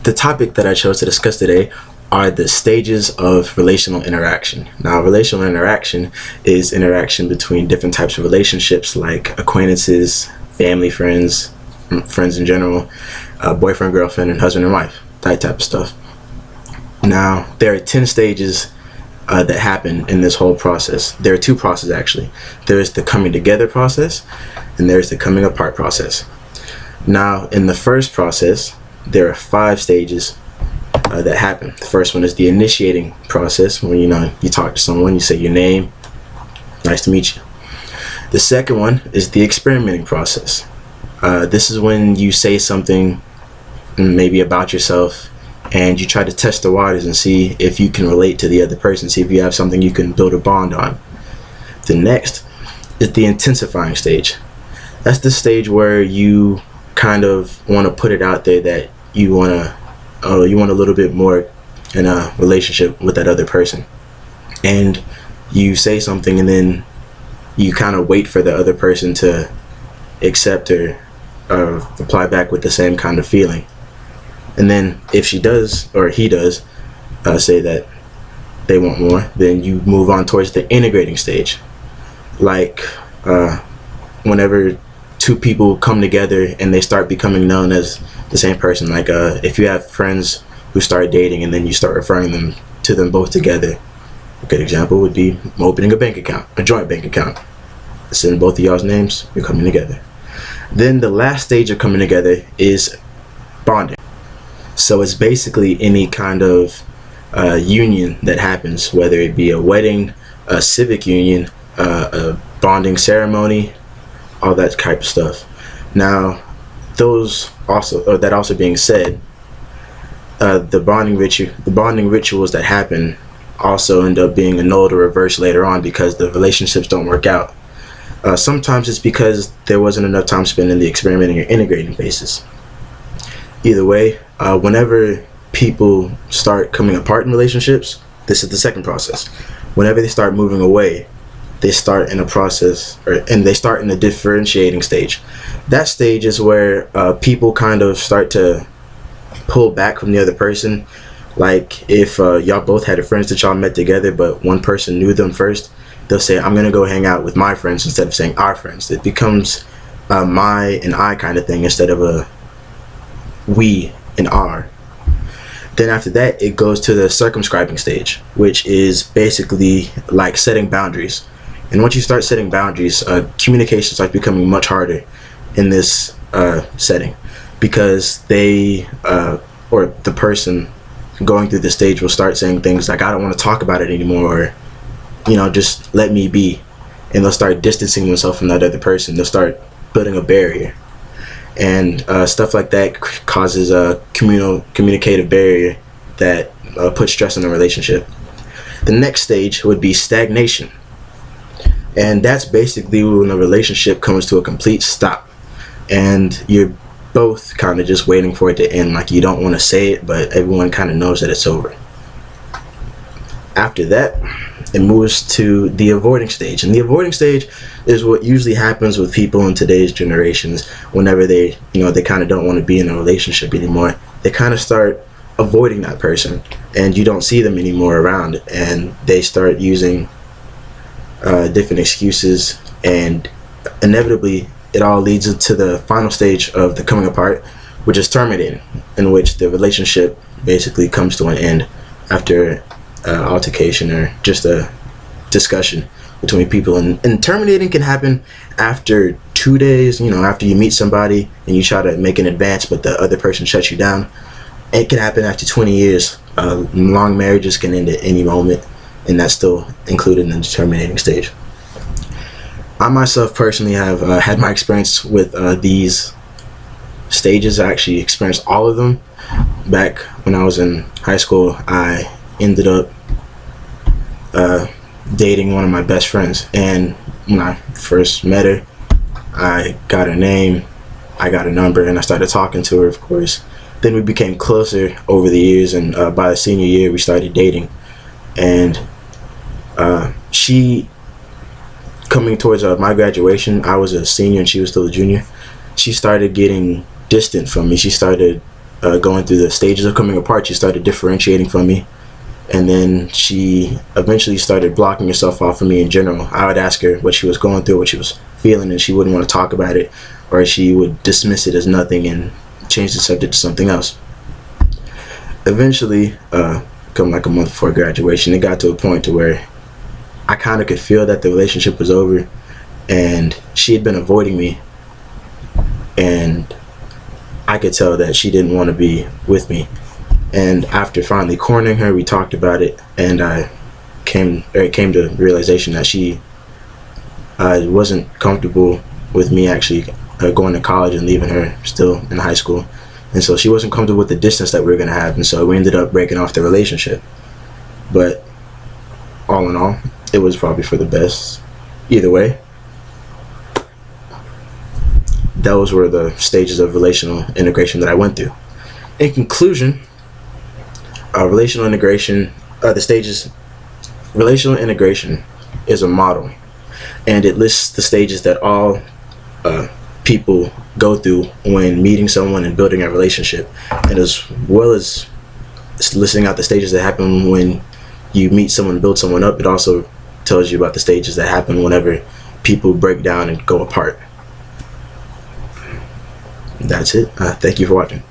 the topic that I chose to discuss today are the stages of relational interaction. Now, relational interaction is interaction between different types of relationships like acquaintances, family, friends, friends in general, boyfriend, girlfriend, and husband and wife, that type of stuff. Now, there are 10 stages that happen in this whole process. There are two processes actually. There's the coming together process and there's the coming apart process. Now, in the first process, there are 5 stages that happen. The first one is the initiating process, when you talk to someone, you say your name, nice to meet you. The second one is the experimenting process. This is when you say something maybe about yourself and you try to test the waters and see if you can relate to the other person, see if you have something you can build a bond on. The next is the intensifying stage. That's the stage where you kind of want to put it out there that you want a little bit more in a relationship with that other person, and you say something and then you kind of wait for the other person to accept or reply back with the same kind of feeling. And then if she does or he does say that they want more, then you move on towards the integrating stage. Like whenever two people come together and they start becoming known as the same person. Like if you have friends who start dating and then you start referring them to them both together. A good example would be opening a bank account, a joint bank account. Send both of y'all's names, you're coming together. Then the last stage of coming together is bonding. So it's basically any kind of union that happens, whether it be a wedding, a civic union, a bonding ceremony, all that type of stuff. Now, that also being said, the bonding rituals that happen also end up being annulled or reversed later on because the relationships don't work out. Sometimes it's because there wasn't enough time spent in the experimenting or integrating phases. Either way, whenever people start coming apart in relationships, this is the second process. Whenever they start moving away, they start in a process, and they start in the differentiating stage. That stage is where people kind of start to pull back from the other person. Like if y'all both had friends that y'all met together, but one person knew them first, they'll say, I'm gonna go hang out with my friends instead of saying our friends. It becomes my and I kind of thing instead of a we and our. Then after that, it goes to the circumscribing stage, which is basically like setting boundaries. And once you start setting boundaries, communication starts becoming much harder in this setting, because they or the person going through the stage will start saying things like, I don't want to talk about it anymore, or just let me be. And they'll start distancing themselves from that other person. They'll start building a barrier. And stuff like that causes a communicative barrier that puts stress on the relationship. The next stage would be stagnation. And that's basically when a relationship comes to a complete stop. And you're both kind of just waiting for it to end. Like you don't want to say it, but everyone kind of knows that it's over. After that, it moves to the avoiding stage. And the avoiding stage is what usually happens with people in today's generations whenever they kind of don't want to be in a relationship anymore. They kind of start avoiding that person, and you don't see them anymore around, and they start using different excuses, and inevitably it all leads to the final stage of the coming apart, which is terminating, in which the relationship basically comes to an end after altercation or just a discussion between people. And terminating can happen after 2 days, after you meet somebody and you try to make an advance but the other person shuts you down. It can happen after 20 years. Long marriages can end at any moment, and that's still included in the terminating stage. I myself personally have had my experience with these stages. I actually experienced all of them. Back when I was in high school, I ended up dating one of my best friends, and when I first met her, I got her name, I got her number, and I started talking to her, of course. Then we became closer over the years, and by the senior year we started dating. And she, coming towards my graduation, I was a senior and she was still a junior, she started getting distant from me. She started going through the stages of coming apart, she started differentiating from me. And then she eventually started blocking herself off from me in general. I would ask her what she was going through, what she was feeling, and she wouldn't want to talk about it, or she would dismiss it as nothing and change the subject to something else. Eventually, come like a month before graduation, it got to a point to where I kind of could feel that the relationship was over, and she had been avoiding me, and I could tell that she didn't want to be with me. And after finally cornering her, we talked about it, and it came to the realization that she wasn't comfortable with me actually going to college and leaving her still in high school. And so she wasn't comfortable with the distance that we were going to have, and so we ended up breaking off the relationship. But all in all, it was probably for the best. Either way, those were the stages of relational integration that I went through. In conclusion, relational integration is a model, and it lists the stages that all people go through when meeting someone and building a relationship, and as well as listing out the stages that happen when you meet someone and build someone up, it also tells you about the stages that happen whenever people break down and go apart. That's it. Thank you for watching.